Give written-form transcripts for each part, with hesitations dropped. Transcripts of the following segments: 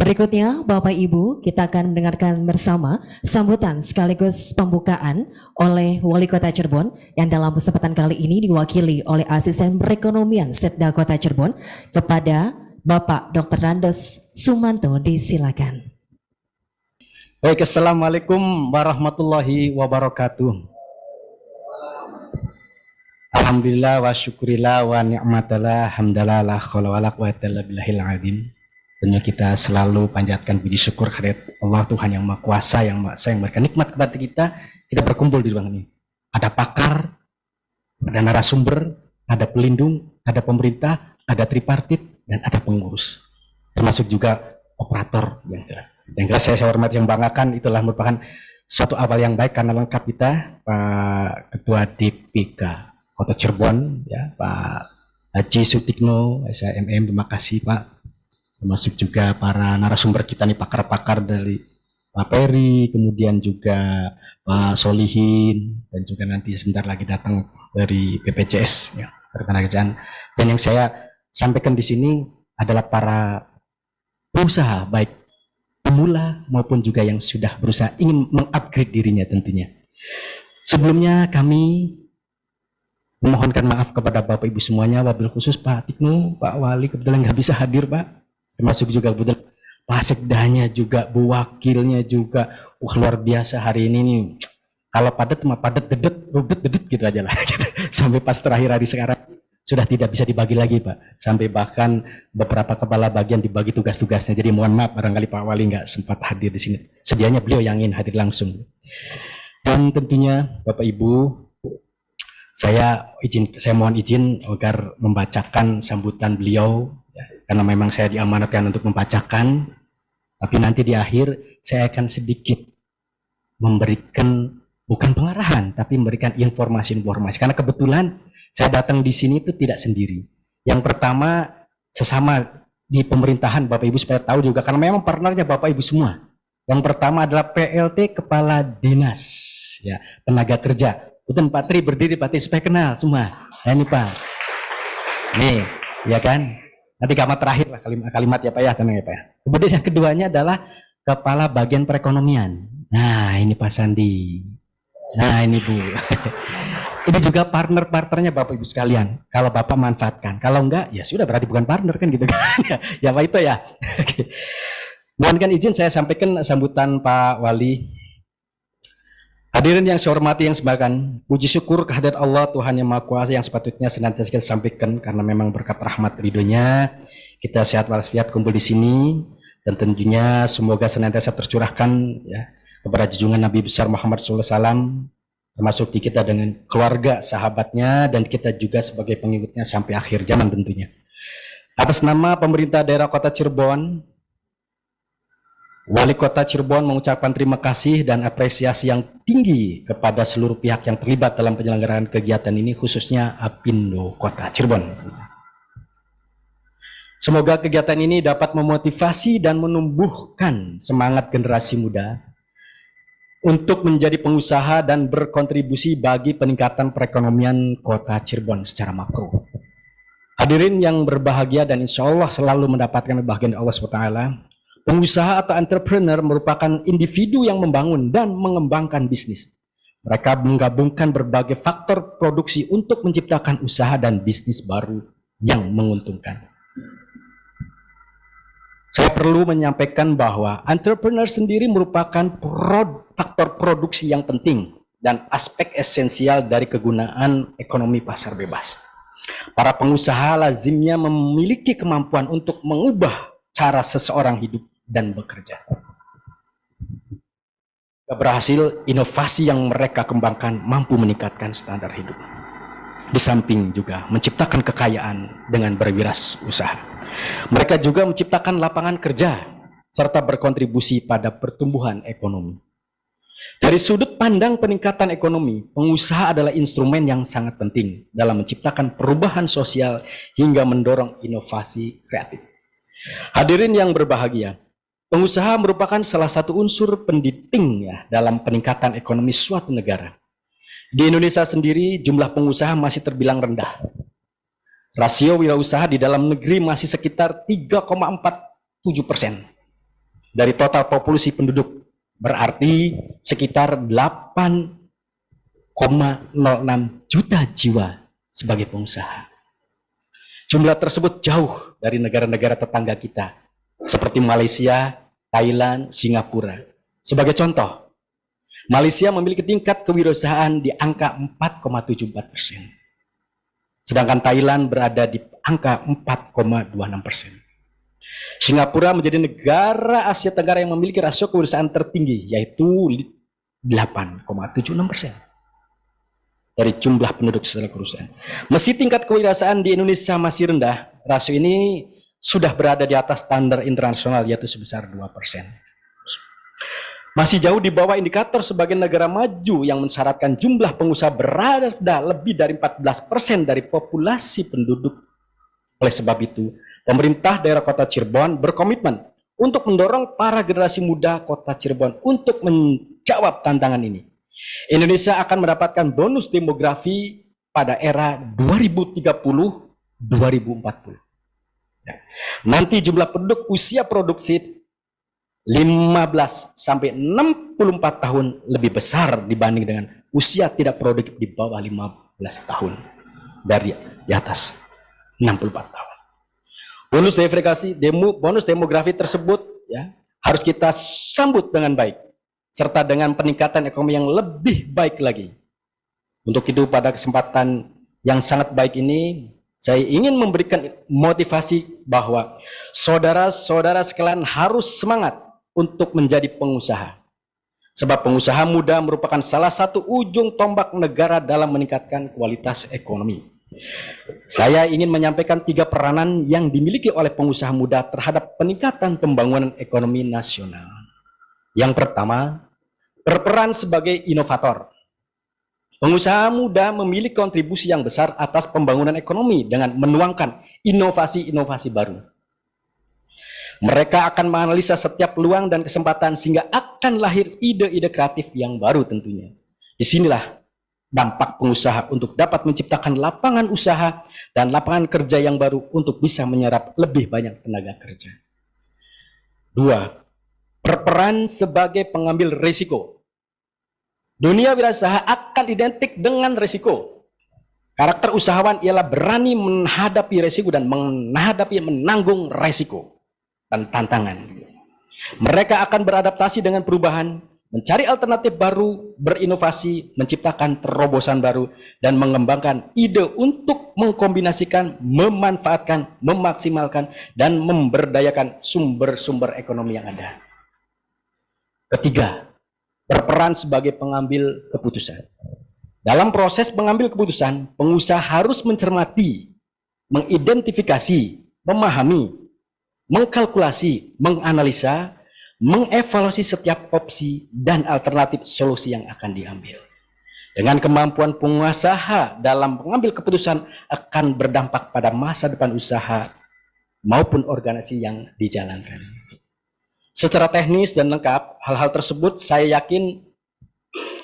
Berikutnya, Bapak Ibu, kita akan mendengarkan bersama sambutan sekaligus pembukaan oleh Wali Kota Cirebon yang dalam kesempatan kali ini diwakili oleh Asisten Perekonomian Setda Kota Cirebon kepada Bapak Dr. Randos Sumanto. Disilakan. Baik, Assalamualaikum warahmatullahi wabarakatuh. Alhamdulillah wa syukurillah wa ni'matallah hamdalah la khawla wa la quwwata illa billahil azim. Tentunya kita selalu panjatkan puji syukur kehadirat Allah Tuhan yang Maha Kuasa, yang Maha Esa, yang memberikan nikmat kepada kita. Kita berkumpul di ruangan ini. Ada pakar, ada narasumber, ada pelindung, ada pemerintah, ada tripartit, dan ada pengurus. Termasuk juga operator yang jelas. Yang jelas saya hormati, yang banggakan, itulah merupakan suatu awal yang baik karena lengkap kita Pak Ketua DPK Kota Cirebon, ya Pak Haji Sutikno, SMM, terima kasih Pak. Termasuk juga para narasumber kita nih, pakar-pakar dari Pak Peri, kemudian juga Pak Solihin, dan juga nanti sebentar lagi datang dari BPJS, ya, Ketenagakerjaan. Dan yang saya sampaikan di sini adalah para pengusaha, baik pemula maupun juga yang sudah berusaha ingin mengupgrade dirinya tentunya. Sebelumnya kami memohonkan maaf kepada Bapak Ibu semuanya, wabil khusus Pak Tikno, Pak Wali kebetulan nggak bisa hadir Pak. Termasuk juga kebetulan Pak Sekdanya juga, Bu Wakilnya juga. Wah, luar biasa hari ini nih. Kalau padat mah padat, dedet, rudet, dedet gitu aja lah. Gitu. Sampai pas terakhir hari sekarang sudah tidak bisa dibagi lagi Pak. Sampai bahkan beberapa kepala bagian dibagi tugas-tugasnya. Jadi mohon maaf barangkali Pak Wali nggak sempat hadir di sini. Sedianya beliau yang ingin hadir langsung. Dan tentunya Bapak Ibu, saya mohon izin agar membacakan sambutan beliau. Karena memang saya diamanatkan untuk membacakan, tapi nanti di akhir saya akan sedikit memberikan bukan pengarahan, tapi memberikan informasi-informasi. Karena kebetulan saya datang di sini itu tidak sendiri. Yang pertama, sesama di pemerintahan Bapak Ibu supaya tahu juga, karena memang partnernya Bapak Ibu semua. Yang pertama adalah PLT Kepala Dinas, ya, Tenaga Kerja. Betul Pak Tri berdiri Pak Tri supaya kenal semua. Nah, ini Pak, nih, ya kan? Nanti kalimat terakhir lah, kalimat ya Pak ya, tenang ya Pak ya. Kemudian yang keduanya adalah Kepala Bagian Perekonomian. Nah ini Pak Sandi. Nah ini Bu. Ini juga partner-partnernya Bapak Ibu sekalian. Kalau Bapak manfaatkan, kalau enggak ya sudah berarti bukan partner kan gitu kan. Ya Pak itu ya. Mohonkan izin saya sampaikan sambutan Pak Wali. Hadirin yang saya hormati, yang sebagian, puji syukur kehadirat Allah Tuhan yang Maha Kuasa yang sepatutnya senantiasa kita sampaikan karena memang berkat rahmat ridhonya kita sehat walafiat kumpul di sini, dan tentunya semoga senantiasa tercurahkan ya kepada junjungan Nabi besar Muhammad SAW, termasuk di kita dengan keluarga, sahabatnya, dan kita juga sebagai pengikutnya sampai akhir zaman tentunya. Atas nama pemerintah daerah Kota Cirebon, Wali Kota Cirebon mengucapkan terima kasih dan apresiasi yang tinggi kepada seluruh pihak yang terlibat dalam penyelenggaraan kegiatan ini, khususnya Apindo Kota Cirebon. Semoga kegiatan ini dapat memotivasi dan menumbuhkan semangat generasi muda untuk menjadi pengusaha dan berkontribusi bagi peningkatan perekonomian Kota Cirebon secara makro. Hadirin yang berbahagia dan insya Allah selalu mendapatkan kebahagiaan Allah SWT. Pengusaha atau entrepreneur merupakan individu yang membangun dan mengembangkan bisnis. Mereka menggabungkan berbagai faktor produksi untuk menciptakan usaha dan bisnis baru yang menguntungkan. Saya perlu menyampaikan bahwa entrepreneur sendiri merupakan faktor produksi yang penting dan aspek esensial dari kegunaan ekonomi pasar bebas. Para pengusaha lazimnya memiliki kemampuan untuk mengubah cara seseorang hidup dan bekerja. Berhasil, inovasi yang mereka kembangkan mampu meningkatkan standar hidup. Di samping juga menciptakan kekayaan dengan berwirausaha. Mereka juga menciptakan lapangan kerja serta berkontribusi pada pertumbuhan ekonomi. Dari sudut pandang peningkatan ekonomi, pengusaha adalah instrumen yang sangat penting dalam menciptakan perubahan sosial hingga mendorong inovasi kreatif. Hadirin yang berbahagia, pengusaha merupakan salah satu unsur pendidik ya dalam peningkatan ekonomi suatu negara. Di Indonesia sendiri jumlah pengusaha masih terbilang rendah. Rasio wirausaha di dalam negeri masih sekitar 3,47%. dari total populasi penduduk, berarti sekitar 8,06 juta jiwa sebagai pengusaha. Jumlah tersebut jauh dari negara-negara tetangga kita, seperti Malaysia, Thailand, Singapura. Sebagai contoh, Malaysia memiliki tingkat kewirausahaan di angka 4,74%. Sedangkan Thailand berada di angka 4,26%. Singapura menjadi negara Asia Tenggara yang memiliki rasio kewirausahaan tertinggi, yaitu 8,76% dari jumlah penduduk secara kewirausahaan. Meski tingkat kewirausahaan di Indonesia masih rendah, rasio ini sudah berada di atas standar internasional, yaitu sebesar 2%. Masih jauh di bawah indikator sebagai negara maju yang mensyaratkan jumlah pengusaha berada lebih dari 14% dari populasi penduduk. Oleh sebab itu, pemerintah daerah Kota Cirebon berkomitmen untuk mendorong para generasi muda Kota Cirebon untuk menjawab tantangan ini. Indonesia akan mendapatkan bonus demografi pada era 2030-2040. Nanti jumlah penduduk usia produksi 15 sampai 64 tahun lebih besar dibanding dengan usia tidak produktif di bawah 15 tahun dari di atas 64 tahun. Bonus demografi tersebut ya harus kita sambut dengan baik serta dengan peningkatan ekonomi yang lebih baik lagi. Untuk itu pada kesempatan yang sangat baik ini saya ingin memberikan motivasi bahwa saudara-saudara sekalian harus semangat untuk menjadi pengusaha. Sebab pengusaha muda merupakan salah satu ujung tombak negara dalam meningkatkan kualitas ekonomi. Saya ingin menyampaikan 3 peranan yang dimiliki oleh pengusaha muda terhadap peningkatan pembangunan ekonomi nasional. Yang pertama, berperan sebagai inovator. Pengusaha muda memiliki kontribusi yang besar atas pembangunan ekonomi dengan menuangkan inovasi-inovasi baru. Mereka akan menganalisa setiap peluang dan kesempatan sehingga akan lahir ide-ide kreatif yang baru tentunya. Disinilah dampak pengusaha untuk dapat menciptakan lapangan usaha dan lapangan kerja yang baru untuk bisa menyerap lebih banyak tenaga kerja. 2. Berperan sebagai pengambil risiko. Dunia wirausaha akan identik dengan risiko. Karakter usahawan ialah berani menghadapi risiko dan menanggung risiko dan tantangan. Mereka akan beradaptasi dengan perubahan, mencari alternatif baru, berinovasi, menciptakan terobosan baru, dan mengembangkan ide untuk mengkombinasikan, memanfaatkan, memaksimalkan, dan memberdayakan sumber-sumber ekonomi yang ada. Ketiga, berperan sebagai pengambil keputusan. Dalam proses pengambil keputusan, pengusaha harus mencermati, mengidentifikasi, memahami, mengkalkulasi, menganalisa, mengevaluasi setiap opsi dan alternatif solusi yang akan diambil. Dengan kemampuan pengusaha dalam mengambil keputusan akan berdampak pada masa depan usaha maupun organisasi yang dijalankan. Secara teknis dan lengkap, hal-hal tersebut saya yakin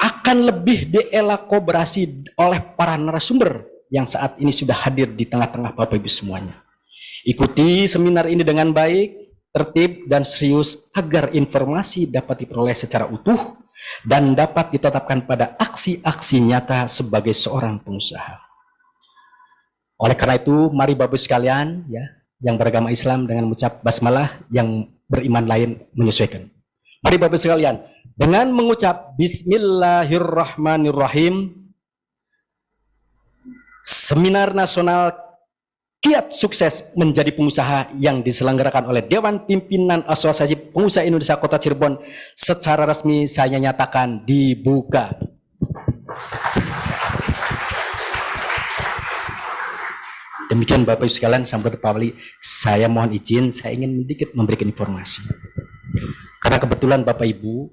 akan lebih dielaborasi oleh para narasumber yang saat ini sudah hadir di tengah-tengah Bapak Ibu semuanya. Ikuti seminar ini dengan baik, tertib, dan serius agar informasi dapat diperoleh secara utuh dan dapat ditetapkan pada aksi-aksi nyata sebagai seorang pengusaha. Oleh karena itu, mari Bapak Ibu sekalian ya, yang beragama Islam dengan mengucap basmalah, yang beriman lain menyesuaikan. Mari Bapak Ibu sekalian, dengan mengucap Bismillahirrahmanirrahim, Seminar Nasional Kiat Sukses Menjadi Pengusaha yang diselenggarakan oleh Dewan Pimpinan Asosiasi Pengusaha Indonesia Kota Cirebon secara resmi saya nyatakan dibuka. Demikian Bapak Ibu sekalian, sampai Pak saya mohon izin, saya ingin sedikit memberikan informasi. Karena kebetulan Bapak Ibu,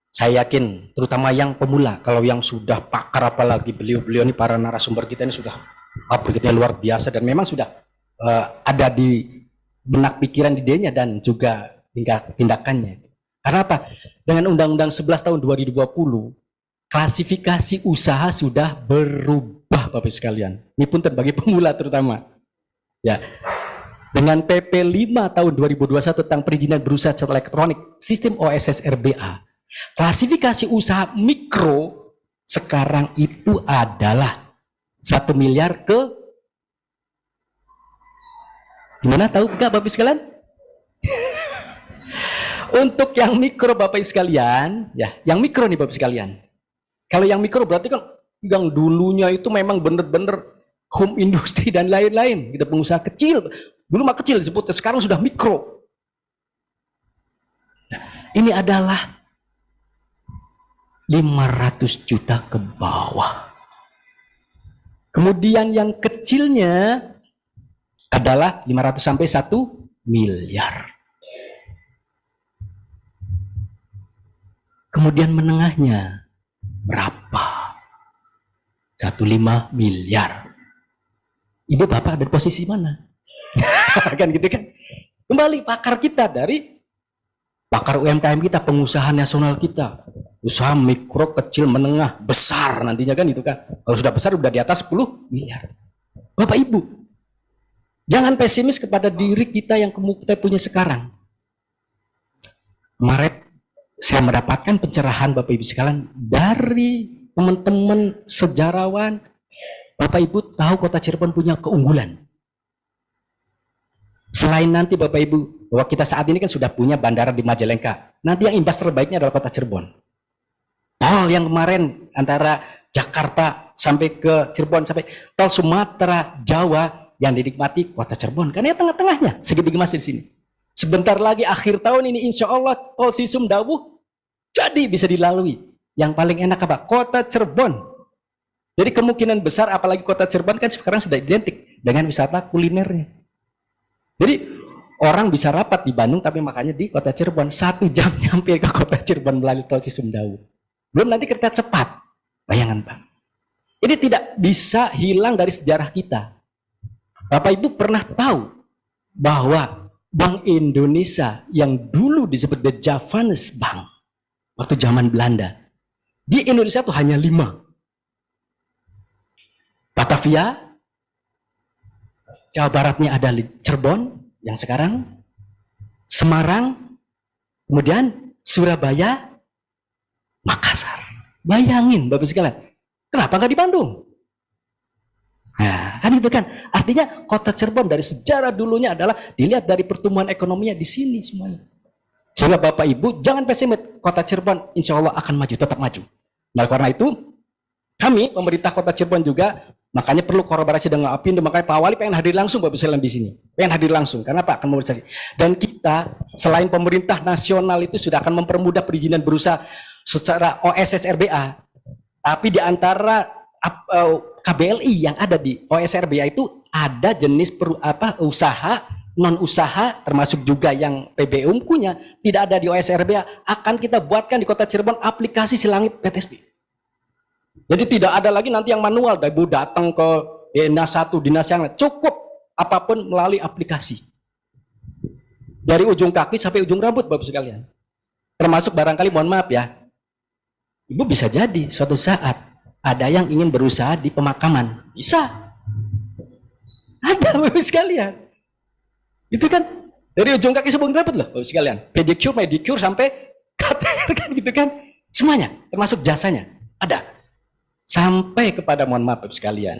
saya yakin terutama yang pemula, kalau yang sudah pakar apalagi beliau-beliau ini para narasumber kita ini sudah berikutnya luar biasa dan memang sudah ada di benak pikiran idenya dan juga tindakannya. Karena apa? Dengan Undang-Undang 11 tahun 2020, klasifikasi usaha sudah berubah Bapak sekalian. Ini pun bagi pemula terutama. Ya. dengan PP 5 tahun 2021 tentang perizinan berusaha secara elektronik sistem OSS RBA, klasifikasi usaha mikro sekarang itu adalah 1 miliar ke gimana, tahu nggak Bapak sekalian? Untuk yang mikro Bapak sekalian, ya, yang mikro nih Bapak sekalian. Kalau yang mikro berarti kan yang dulunya itu memang benar-benar home industry dan lain-lain, kita pengusaha kecil. Dulu mah kecil disebutnya, sekarang sudah mikro. Nah, ini adalah 500 juta ke bawah. Kemudian yang kecilnya adalah 500 sampai 1 miliar. Kemudian menengahnya berapa? 1,5 miliar. Ibu bapak ada di posisi mana? Kan gitu kan? Kembali pakar kita dari pakar UMKM kita, pengusaha nasional kita, usaha mikro, kecil, menengah, besar nantinya kan itu kan. Kalau sudah besar sudah di atas 10 miliar. Bapak Ibu, jangan pesimis kepada diri kita yang kita punya sekarang. Maret saya mendapatkan pencerahan Bapak Ibu sekalian dari teman-teman sejarawan. Bapak Ibu tahu kota Cirebon punya keunggulan. Selain nanti Bapak Ibu, bahwa kita saat ini kan sudah punya bandara di Majalengka. Nanti yang imbas terbaiknya adalah kota Cirebon. Tol yang kemarin antara Jakarta sampai ke Cirebon, sampai tol Sumatera, Jawa yang dinikmati kota Cirebon. Karena tengah-tengahnya segitiga masih di sini. Sebentar lagi akhir tahun ini insya Allah tol Sisum Dawuh jadi bisa dilalui. Yang paling enak apa? Kota Cirebon. Jadi kemungkinan besar apalagi kota Cirebon kan sekarang sudah identik dengan wisata kulinernya. Jadi orang bisa rapat di Bandung tapi makanya di kota Cirebon 1 jam nyampe ke kota Cirebon melalui tol Cisumdawu. Belum nanti kereta cepat. Bayangan Pak. Ini tidak bisa hilang dari sejarah kita. Bapak Ibu pernah tahu bahwa Bank Indonesia yang dulu disebut The Javanese Bank waktu zaman Belanda, di Indonesia tuh hanya 5. Batavia, Jawa Baratnya ada Cirebon yang sekarang, Semarang, kemudian Surabaya, Makassar. Bayangin Bapak sekalian, kenapa nggak di Bandung? Nah, kan itu kan artinya kota Cirebon dari sejarah dulunya adalah dilihat dari pertumbuhan ekonominya di sini semuanya. Sehingga Bapak Ibu jangan pesimis, kota Cirebon insya Allah akan maju, tetap maju. Nah karena itu kami pemerintah kota Cirebon juga makanya perlu kolaborasi dengan Apindo. Makanya Pak Wali pengen hadir langsung Bapak sekalian di sini, pengen hadir langsung karena Pak akan mobilisasi. Dan kita selain pemerintah nasional itu sudah akan mempermudah perizinan berusaha secara OSS RBA, tapi di antara KBLI yang ada di OSRBA itu ada jenis usaha, non usaha, termasuk juga yang PBU punya, tidak ada di OSRBA. Akan kita buatkan di kota Cirebon aplikasi Silangit PTSB. Jadi tidak ada lagi nanti yang manual, Ibu datang ke dinas satu, dinas yang lain. Cukup apapun melalui aplikasi. Dari ujung kaki sampai ujung rambut Bapak sekalian. Termasuk barangkali mohon maaf ya, Ibu bisa jadi suatu saat ada yang ingin berusaha di pemakaman, bisa. Ada Bapak sekalian. Itu kan dari ujung kaki sampai rambut loh Bapak sekalian. Pedicure, medicure sampai kater kan gitu kan. Semuanya termasuk jasanya ada. Sampai kepada mohon maaf Bapak sekalian.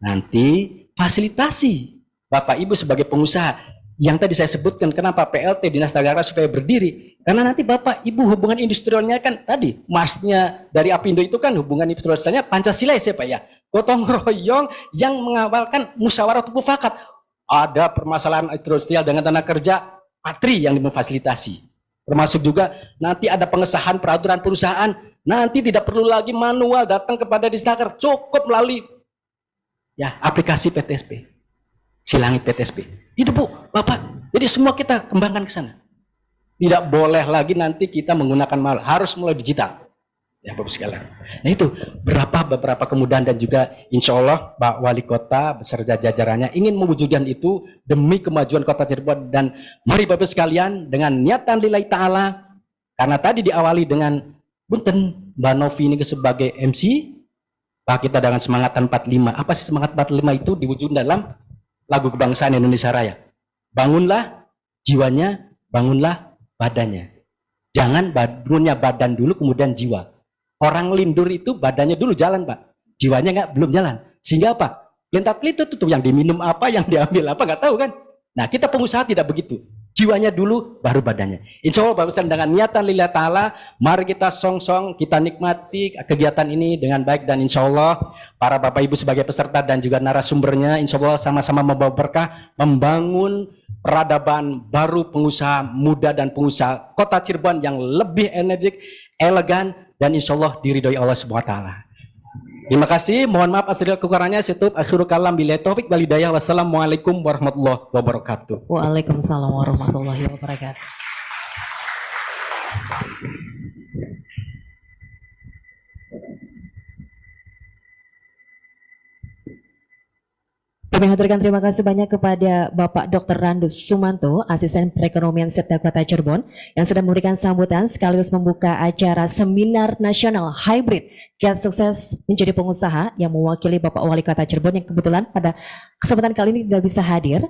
Nanti fasilitasi Bapak Ibu sebagai pengusaha yang tadi saya sebutkan kenapa PLT Dinas Negara supaya berdiri, karena nanti Bapak Ibu hubungan industrialnya kan tadi masnya dari Apindo itu kan hubungan industrialnya Pancasila ya Pak ya, gotong royong yang mengawalkan musyawarah mufakat. Ada permasalahan industrial dengan tenaga kerja, Patri yang memfasilitasi, termasuk juga nanti ada pengesahan peraturan perusahaan, nanti tidak perlu lagi manual datang kepada Disnaker, cukup melalui ya aplikasi PTSP, Silangit PTSP. Itu Bu, Bapak. Jadi semua kita kembangkan ke sana. Tidak boleh lagi nanti kita menggunakan manual, harus mulai digital. Ya Bapak sekalian. Nah itu beberapa kemudahan dan juga insya Allah Pak Wali Kota beserta jajarannya ingin mewujudkan itu demi kemajuan Kota Cirebon. Dan mari Bapak sekalian dengan niatan lillahi ta'ala, karena tadi diawali dengan Bunten Mbak Novi ini sebagai MC, Pak kita dengan semangat 45. Apa sih semangat 45 itu diwujudkan dalam lagu kebangsaan Indonesia Raya. Bangunlah jiwanya, bangunlah badannya. Jangan bangunnya badan dulu kemudian jiwa. Orang lindur itu badannya dulu jalan, Pak. Jiwanya belum jalan. Sehingga apa? Lintap-lintut itu yang diminum apa, yang diambil apa, nggak tahu kan? Nah, kita pengusaha tidak begitu. Jiwanya dulu, baru badannya. Insya Allah, barusan dengan niatan lillahi ta'ala, mari kita song-song, kita nikmati kegiatan ini dengan baik. Dan insya Allah, para Bapak Ibu sebagai peserta dan juga narasumbernya, insya Allah sama-sama membawa berkah, membangun peradaban baru pengusaha muda dan pengusaha kota Cirebon yang lebih energik, elegan, dan insya Allah diridhoi Allah Subhanahu wa Ta'ala. Terima kasih, mohon maaf atas kekurangannya. Saya akhiru kalam billahi taufik wal hidayah. Wassalamualaikum warahmatullahi wabarakatuh. Waalaikumsalam warahmatullahi wabarakatuh. Kami haturkan terima kasih banyak kepada Bapak Dr. Randus Sumanto, Asisten Perekonomian Setda Kota Cirebon, yang sudah memberikan sambutan sekaligus membuka acara Seminar Nasional Hybrid Kiat Sukses Menjadi Pengusaha yang mewakili Bapak Wali Kota Cirebon yang kebetulan pada kesempatan kali ini tidak bisa hadir.